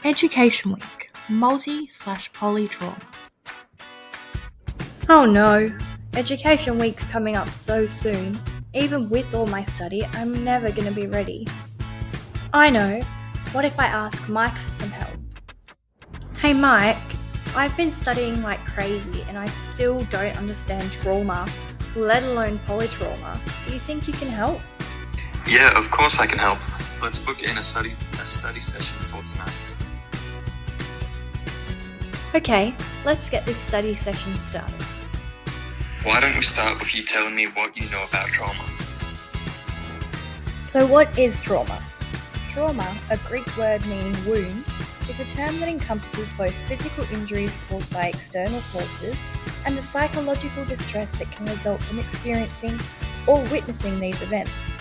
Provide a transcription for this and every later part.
Education Week, multi/poly trauma. Oh no, Education Week's coming up so soon. Even with all my study, I'm never going to be ready. I know. What if I ask Mike for some help? Hey Mike, I've been studying like crazy and I still don't understand trauma, let alone polytrauma. Do you think you can help? Yeah, of course I can help. Let's book in a study session for tonight. Okay, let's get this study session started. Why don't we start with you telling me what you know about trauma? So what is trauma? Trauma, a Greek word meaning wound, is a term that encompasses both physical injuries caused by external forces and the psychological distress that can result from experiencing or witnessing these events.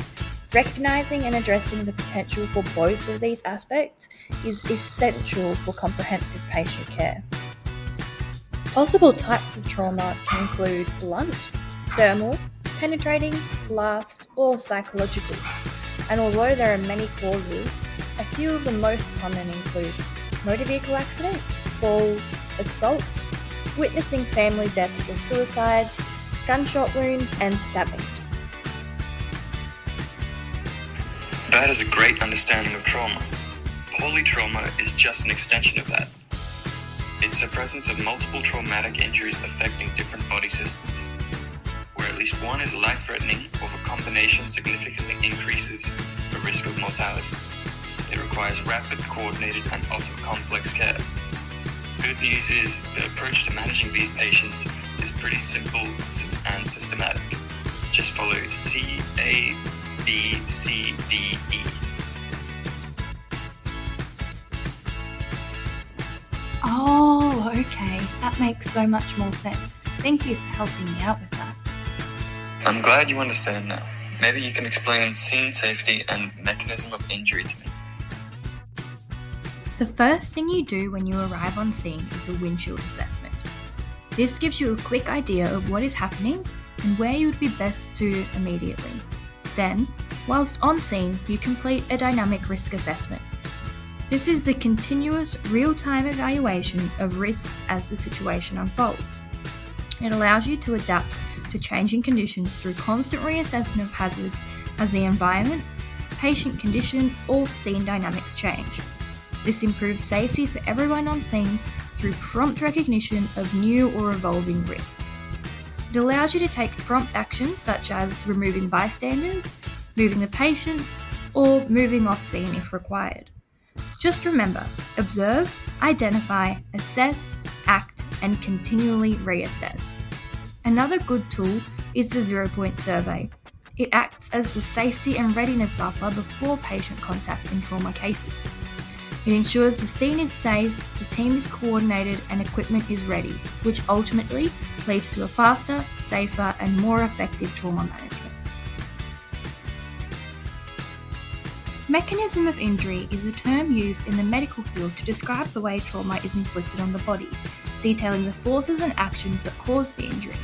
Recognizing and addressing the potential for both of these aspects is essential for comprehensive patient care. Possible types of trauma can include blunt, thermal, penetrating, blast, or psychological. And although there are many causes, a few of the most common include motor vehicle accidents, falls, assaults, witnessing family deaths or suicides, gunshot wounds, and stabbings. That is a great understanding of trauma. Polytrauma is just an extension of that. It's the presence of multiple traumatic injuries affecting different body systems, where at least one is life-threatening or the combination significantly increases the risk of mortality. It requires rapid, coordinated, and often complex care. Good news is the approach to managing these patients is pretty simple and systematic. Just follow C-A B, C, D, E. Oh, okay. That makes so much more sense. Thank you for helping me out with that. I'm glad you understand now. Maybe you can explain scene safety and mechanism of injury to me. The first thing you do when you arrive on scene is a windshield assessment. This gives you a quick idea of what is happening and where you would be best suited immediately. Then, whilst on scene, you complete a dynamic risk assessment. This is the continuous real-time evaluation of risks as the situation unfolds. It allows you to adapt to changing conditions through constant reassessment of hazards as the environment, patient condition, or scene dynamics change. This improves safety for everyone on scene through prompt recognition of new or evolving risks. It allows you to take prompt actions such as removing bystanders, moving the patient, or moving off scene if required. Just remember, observe, identify, assess, act, and continually reassess. Another good tool is the 0-point survey. It acts as the safety and readiness buffer before patient contact in trauma cases. It ensures the scene is safe, the team is coordinated, and equipment is ready, which ultimately leads to a faster, safer, and more effective trauma management. Mechanism of injury is a term used in the medical field to describe the way trauma is inflicted on the body, detailing the forces and actions that cause the injury.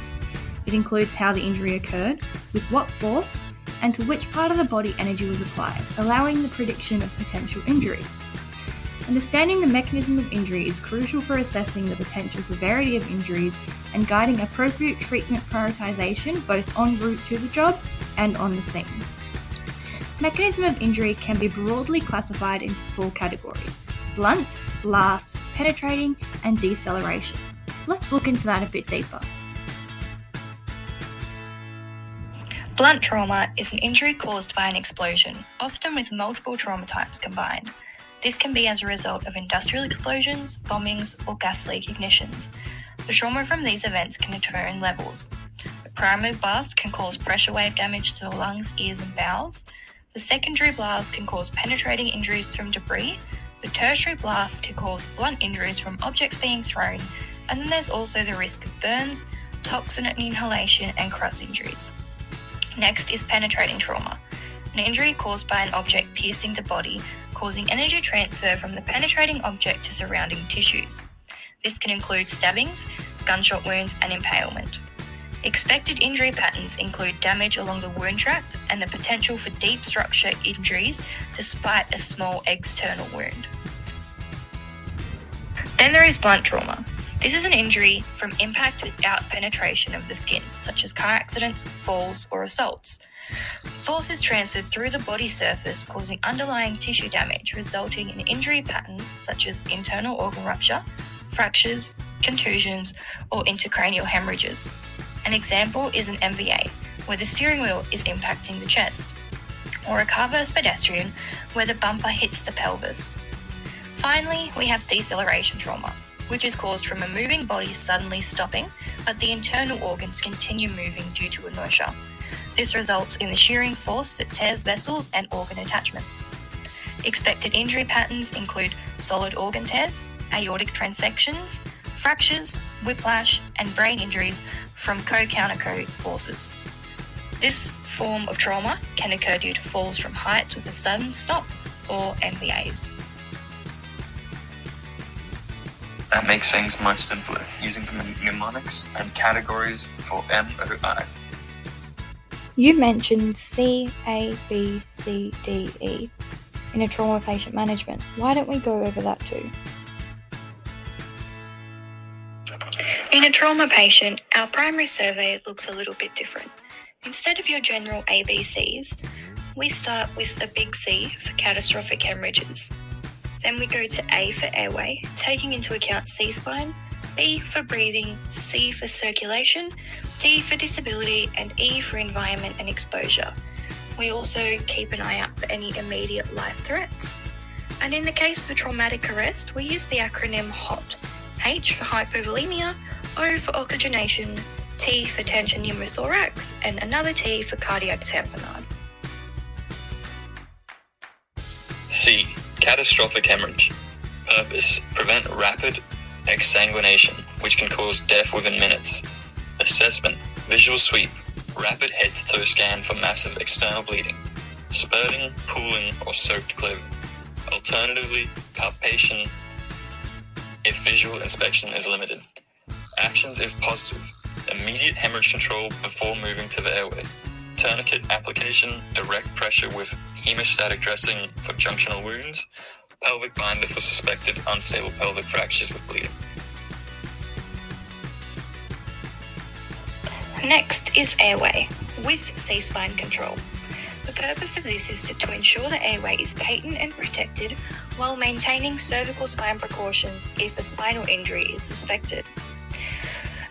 It includes how the injury occurred, with what force, and to which part of the body energy was applied, allowing the prediction of potential injuries. Understanding the mechanism of injury is crucial for assessing the potential severity of injuries and guiding appropriate treatment prioritization both en route to the job and on the scene. Mechanism of injury can be broadly classified into 4 categories: blunt, blast, penetrating, and deceleration. Let's look into that a bit deeper. Blunt trauma is an injury caused by an explosion, often with multiple trauma types combined. This can be as a result of industrial explosions, bombings, or gas leak ignitions. The trauma from these events can occur in levels. The primary blast can cause pressure wave damage to the lungs, ears, and bowels. The secondary blast can cause penetrating injuries from debris. The tertiary blast can cause blunt injuries from objects being thrown. And then there's also the risk of burns, toxin inhalation, and cross injuries. Next is penetrating trauma, an injury caused by an object piercing the body, causing energy transfer from the penetrating object to surrounding tissues. This can include stabbings, gunshot wounds, and impalement. Expected injury patterns include damage along the wound tract and the potential for deep structure injuries despite a small external wound. Then there is blunt trauma. This is an injury from impact without penetration of the skin, such as car accidents, falls, or assaults. Force is transferred through the body surface, causing underlying tissue damage, resulting in injury patterns such as internal organ rupture, fractures, contusions, or intracranial hemorrhages. An example is an MVA, where the steering wheel is impacting the chest, or a car versus pedestrian, where the bumper hits the pelvis. Finally, we have deceleration trauma, which is caused from a moving body suddenly stopping, but the internal organs continue moving due to inertia. This results in the shearing force that tears vessels and organ attachments. Expected injury patterns include solid organ tears, aortic transections, fractures, whiplash, and brain injuries from co-counter-co forces. This form of trauma can occur due to falls from heights with a sudden stop, or MVAs. That makes things much simpler, using the mnemonics and categories for MOI. You mentioned C, A, B, C, D, E in a trauma patient management. Why don't we go over that too? In a trauma patient, our primary survey looks a little bit different. Instead of your general ABCs, we start with a big C for catastrophic hemorrhages. Then we go to A for airway, taking into account C-spine, B for breathing, C for circulation, D for disability, and E for environment and exposure. We also keep an eye out for any immediate life threats. And in the case of traumatic arrest, we use the acronym HOT. H for hypovolemia, O for oxygenation, T for tension pneumothorax, and another T for cardiac tamponade. C. Catastrophic hemorrhage. Purpose: prevent rapid exsanguination, which can cause death within minutes. Assessment: visual sweep, rapid head-to-toe scan for massive external bleeding, spurting, pooling, or soaked clothing. Alternatively, palpation if visual inspection is limited. Actions if positive: immediate hemorrhage control before moving to the airway, tourniquet application, direct pressure with hemostatic dressing for junctional wounds, pelvic binder for suspected unstable pelvic fractures with bleeding. Next is airway, with C-spine control. The purpose of this is to ensure the airway is patent and protected while maintaining cervical spine precautions if a spinal injury is suspected.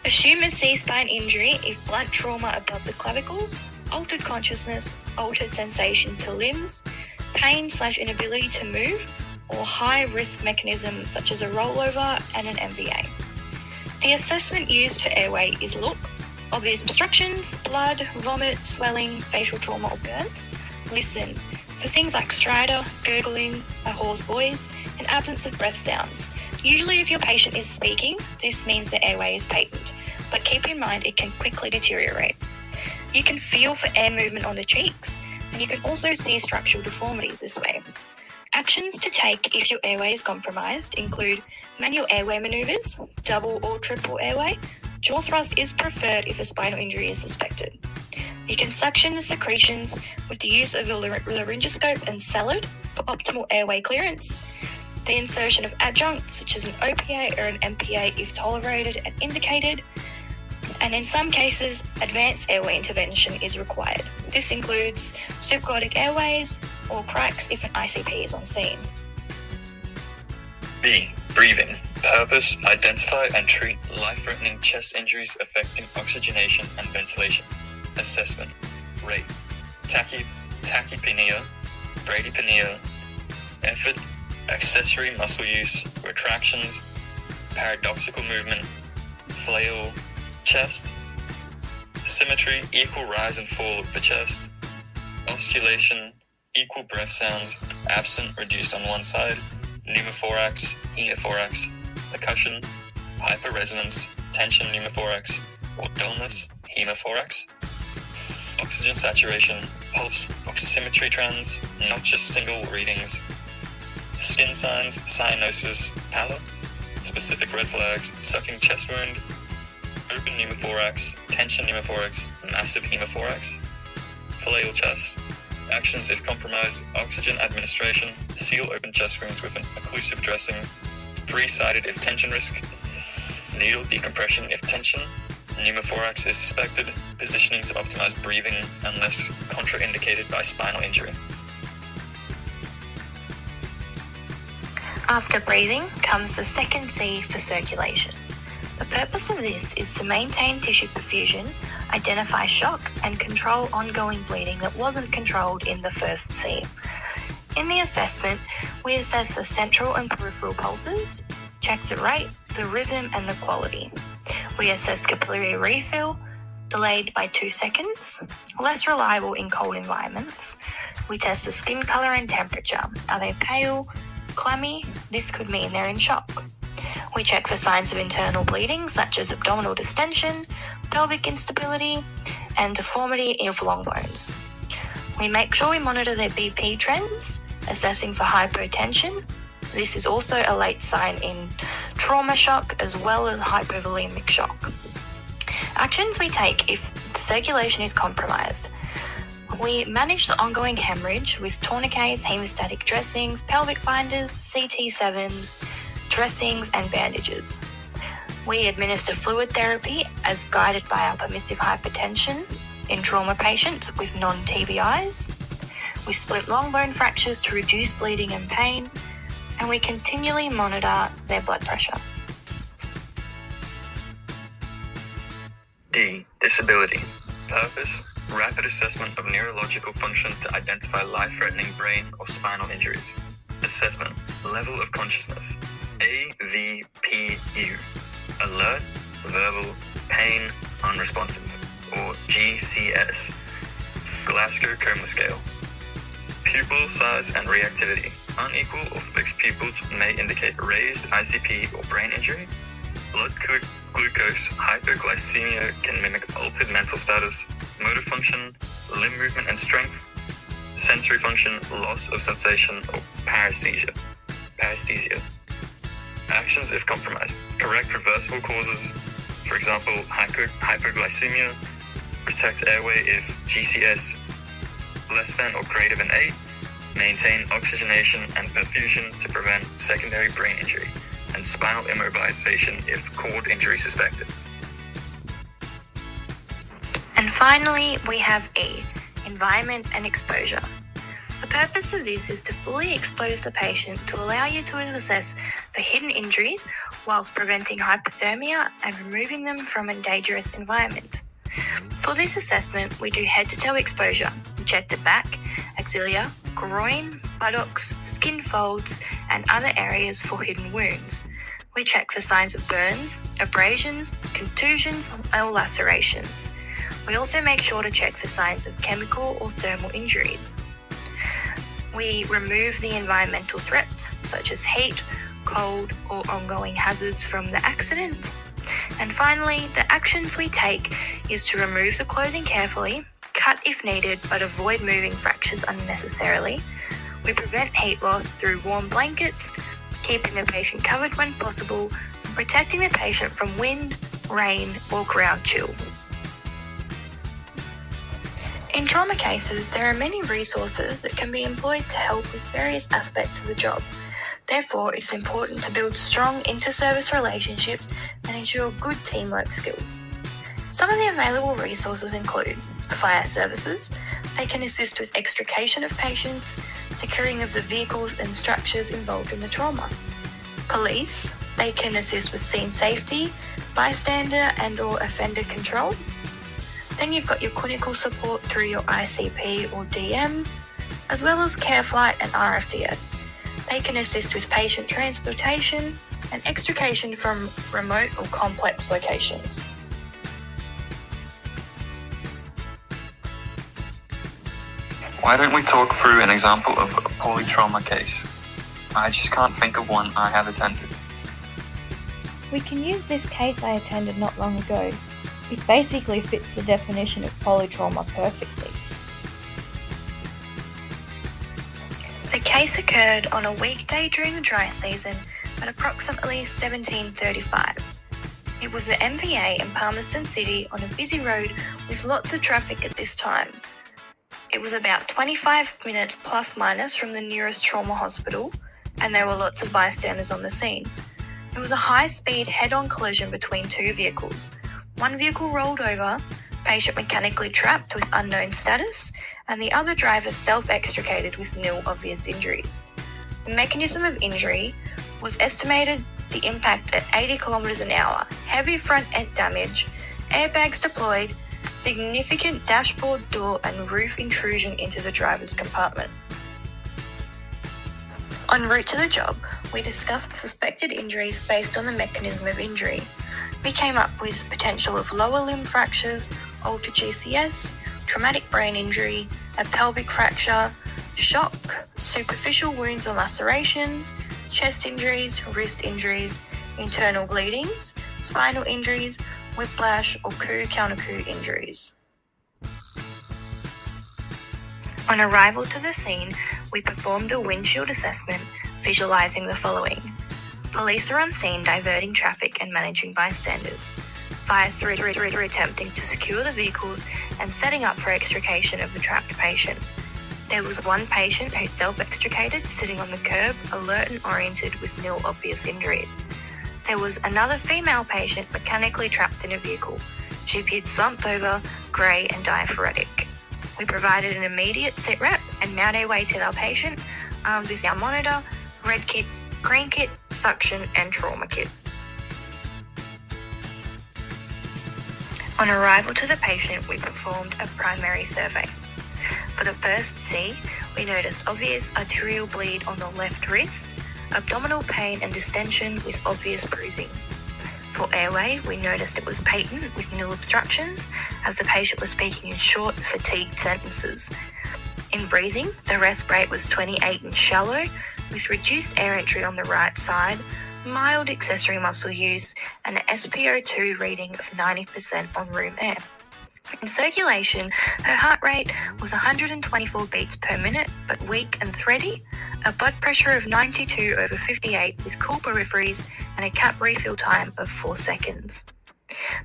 Assume a C-spine injury if blunt trauma above the clavicles, altered consciousness, altered sensation to limbs, pain/inability to move, or high-risk mechanisms such as a rollover and an MVA. The assessment used for airway is look, obvious obstructions, blood, vomit, swelling, facial trauma or burns. Listen for things like stridor, gurgling, a hoarse voice, and absence of breath sounds. Usually if your patient is speaking, this means the airway is patent, but keep in mind it can quickly deteriorate. You can feel for air movement on the cheeks, and you can also see structural deformities this way. Actions to take if your airway is compromised include manual airway maneuvers, double or triple airway. Jaw thrust is preferred if a spinal injury is suspected. You can suction the secretions with the use of a laryngoscope and salad for optimal airway clearance. The insertion of adjuncts such as an OPA or an MPA if tolerated and indicated. And in some cases, advanced airway intervention is required. This includes supraglottic airways or cracks if an ICP is on scene. B. Breathing. Purpose: identify and treat life-threatening chest injuries affecting oxygenation and ventilation. Assessment: rate, tachypnea, bradypnea, effort, accessory muscle use, retractions, paradoxical movement, flail, chest, symmetry, equal rise and fall of the chest, osculation, equal breath sounds, absent, reduced on one side, pneumothorax, hemothorax, percussion, hyperresonance, tension pneumothorax, or dullness, hemothorax, oxygen saturation, pulse oximetry trends, not just single readings, skin signs, cyanosis, pallor, specific red flags, sucking chest wound, open pneumothorax, tension pneumothorax, massive hemothorax, flail chest, actions if compromised, oxygen administration, seal open chest wounds with an occlusive dressing, three-sided if tension risk, needle decompression if tension, pneumothorax is suspected, positionings of optimized breathing unless contraindicated by spinal injury. After breathing comes the second C for circulation. The purpose of this is to maintain tissue perfusion, identify shock, and control ongoing bleeding that wasn't controlled in the first C. In the assessment, we assess the central and peripheral pulses, check the rate, the rhythm, and the quality. We assess capillary refill, delayed by 2 seconds, less reliable in cold environments. We test the skin colour and temperature. Are they pale, clammy? This could mean they're in shock. We check for signs of internal bleeding, such as abdominal distension, pelvic instability, and deformity of long bones. We make sure we monitor their BP trends, assessing for hypotension. This is also a late sign in trauma shock as well as hypovolemic shock. Actions we take if the circulation is compromised. We manage the ongoing hemorrhage with tourniquets, hemostatic dressings, pelvic binders, CT7s, dressings, and bandages. We administer fluid therapy as guided by our permissive hypertension in trauma patients with non-TBIs. We split long bone fractures to reduce bleeding and pain, and we continually monitor their blood pressure. D. Disability. Purpose: rapid assessment of neurological function to identify life-threatening brain or spinal injuries. Assessment: level of consciousness. AVPU. Alert, verbal, pain, unresponsive. Or GCS. Glasgow Coma Scale. Pupil size and reactivity. Unequal or fixed pupils may indicate raised ICP or brain injury. Blood glucose hypoglycemia can mimic altered mental status, motor function, limb movement and strength, sensory function, loss of sensation, or paresthesia. Actions if compromised. Correct reversible causes, for example, hypoglycemia. Protect airway if GCS less than or greater than 8. Maintain oxygenation and perfusion to prevent secondary brain injury, and spinal immobilization if cord injury suspected. And finally, we have E, environment and exposure. The purpose of this is to fully expose the patient to allow you to assess for hidden injuries whilst preventing hypothermia and removing them from a dangerous environment. For this assessment, we do head-to-toe exposure. We check the back, axilla, groin, buttocks, skin folds, and other areas for hidden wounds. We check for signs of burns, abrasions, contusions, or lacerations. We also make sure to check for signs of chemical or thermal injuries. We remove the environmental threats such as heat, cold, or ongoing hazards from the accident. And finally, the actions we take is to remove the clothing carefully, cut if needed, but avoid moving fractures unnecessarily. We prevent heat loss through warm blankets, keeping the patient covered when possible, and protecting the patient from wind, rain, or ground chill. In trauma cases, there are many resources that can be employed to help with various aspects of the job. Therefore, it's important to build strong inter-service relationships and ensure good teamwork skills. Some of the available resources include fire services. They can assist with extrication of patients, securing of the vehicles and structures involved in the trauma. Police. They can assist with scene safety, bystander and or offender control. Then you've got your clinical support through your ICP or DM, as well as CareFlight and RFDS. They can assist with patient transportation and extrication from remote or complex locations. Why don't we talk through an example of a polytrauma case? I just can't think of one I have attended. We can use this case I attended not long ago. It basically fits the definition of polytrauma perfectly. The case occurred on a weekday during the dry season at approximately 17:35. It was the MVA in Palmerston City on a busy road with lots of traffic at this time. It was about 25 minutes plus minus from the nearest trauma hospital, and there were lots of bystanders on the scene. It was a high-speed head-on collision between two vehicles. One vehicle rolled over, patient mechanically trapped with unknown status, and the other driver self-extricated with nil obvious injuries. The mechanism of injury was estimated the impact at 80 kilometers an hour, heavy front end damage, airbags deployed, significant dashboard door and roof intrusion into the driver's compartment. En route to the job, we discussed suspected injuries based on the mechanism of injury. We came up with potential of lower limb fractures, altered GCS, traumatic brain injury, a pelvic fracture, shock, superficial wounds or lacerations, chest injuries, wrist injuries, internal bleedings, spinal injuries, whiplash or coup-counter-coup injuries. On arrival to the scene, we performed a windshield assessment visualizing the following. Police are on scene diverting traffic and managing bystanders. Fires are attempting to secure the vehicles and setting up for extrication of the trapped patient. There was one patient who self-extricated sitting on the curb, alert and oriented with nil obvious injuries. There was another female patient mechanically trapped in a vehicle. She appeared slumped over, grey and diaphoretic. We provided an immediate sit rep and Mayday weighted our patient, armed with our monitor, red kit, green kit, suction and trauma kit. On arrival to the patient, we performed a primary survey. For the first C, we noticed obvious arterial bleed on the left wrist, abdominal pain and distension with obvious bruising. For airway, we noticed it was patent with nil obstructions, as the patient was speaking in short, fatigued sentences. In breathing, the rest rate was 28 and shallow, with reduced air entry on the right side, mild accessory muscle use, and an SpO2 reading of 90% on room air. In circulation, her heart rate was 124 beats per minute, but weak and thready, a blood pressure of 92/58 with cool peripheries, and a cap refill time of 4 seconds.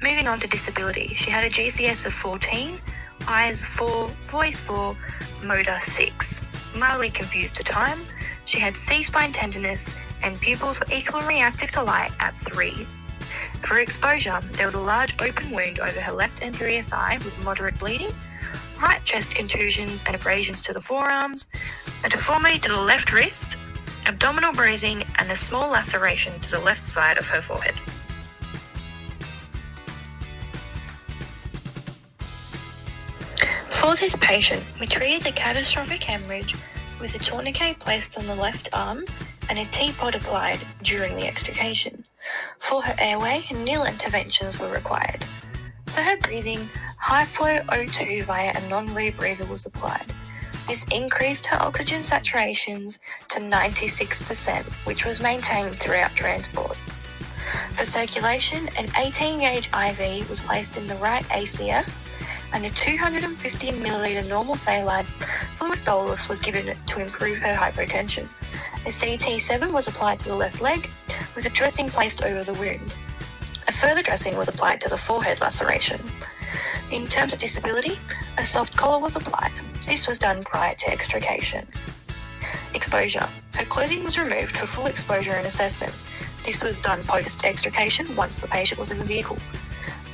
Moving on to disability, she had a GCS of 14, eyes 4, voice 4, motor 6. Mildly confused to time, she had C-spine tenderness, and pupils were equally reactive to light at 3. For exposure, there was a large open wound over her left anterior thigh with moderate bleeding, right chest contusions and abrasions to the forearms, a deformity to the left wrist, abdominal bruising, and a small laceration to the left side of her forehead. For this patient, we treated a catastrophic hemorrhage with a tourniquet placed on the left arm and a teapot applied during the extrication. For her airway, nil interventions were required. For her breathing, high-flow O2 via a non-rebreather was applied. This increased her oxygen saturations to 96%, which was maintained throughout transport. For circulation, an 18-gauge IV was placed in the right ACF, and a 250 milliliter normal saline fluid bolus was given to improve her hypotension. A CT7 was applied to the left leg, with a dressing placed over the wound. A further dressing was applied to the forehead laceration. In terms of disability, a soft collar was applied. This was done prior to extrication. Exposure. Her clothing was removed for full exposure and assessment. This was done post-extrication once the patient was in the vehicle.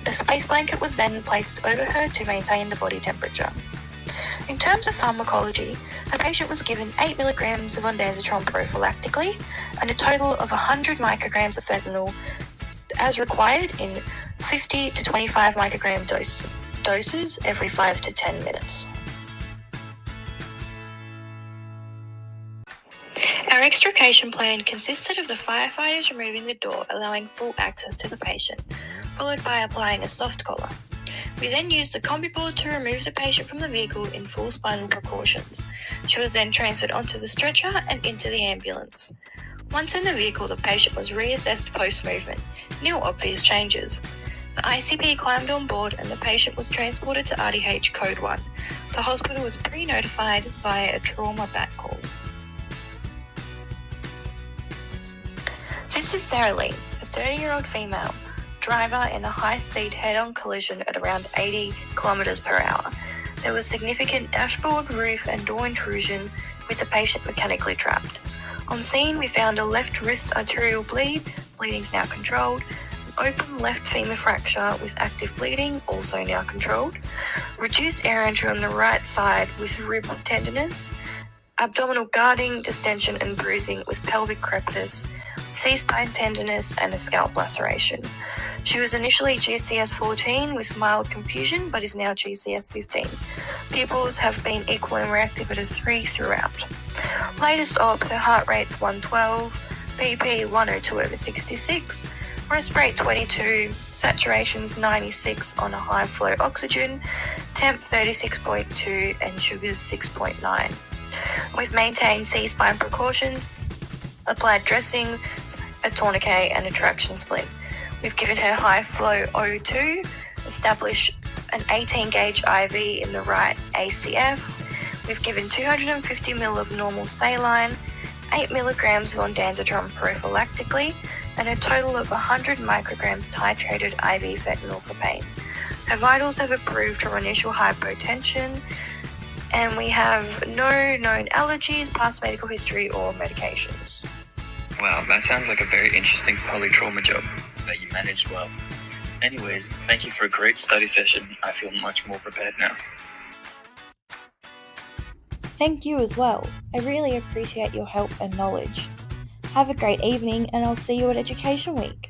A space blanket was then placed over her to maintain the body temperature. In terms of pharmacology, the patient was given 8 milligrams of ondansetron prophylactically and a total of 100 micrograms of fentanyl as required in 50 to 25 microgram doses every 5 to 10 minutes. Our extrication plan consisted of the firefighters removing the door, allowing full access to the patient, followed by applying a soft collar. We then used the combi board to remove the patient from the vehicle in full spinal precautions. She was then transferred onto the stretcher and into the ambulance. Once in the vehicle, the patient was reassessed post-movement. No obvious changes. The ICP climbed on board and the patient was transported to RDH Code 1. The hospital was pre-notified via a trauma back call. This is Sarah Lee, a 30-year-old female, driver in a high-speed head-on collision at around 80 kilometers per hour. There was significant dashboard, roof and door intrusion with the patient mechanically trapped. On scene, we found a left wrist arterial bleed, bleeding is now controlled. An open left femur fracture with active bleeding, also now controlled. Reduced air entry on the right side with rib tenderness. Abdominal guarding, distension and bruising with pelvic crepitus, C-spine tenderness and a scalp laceration. She was initially GCS 14 with mild confusion, but is now GCS 15. Pupils have been equal and reactive at a 3 throughout. Latest obs, her heart rate's 112, BP 102/66, breast rate 22, saturation's 96 on a high flow oxygen, temp 36.2 and sugars 6.9. We've maintained C-spine precautions, applied dressing, a tourniquet and a traction splint. We've given her high flow O2, established an 18 gauge IV in the right ACF. We've given 250 ml of normal saline, 8 milligrams of ondansetron prophylactically, and a total of 100 micrograms titrated IV fentanyl for pain. Her vitals have improved her initial hypotension, and we have no known allergies, past medical history, or medications. Wow, that sounds like a very interesting polytrauma job that you managed well. Anyways, thank you for a great study session. I feel much more prepared now. Thank you as well. I really appreciate your help and knowledge. Have a great evening, and I'll see you at Education Week.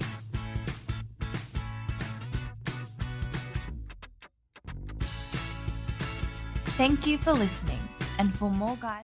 Thank you for listening, and for more guidance.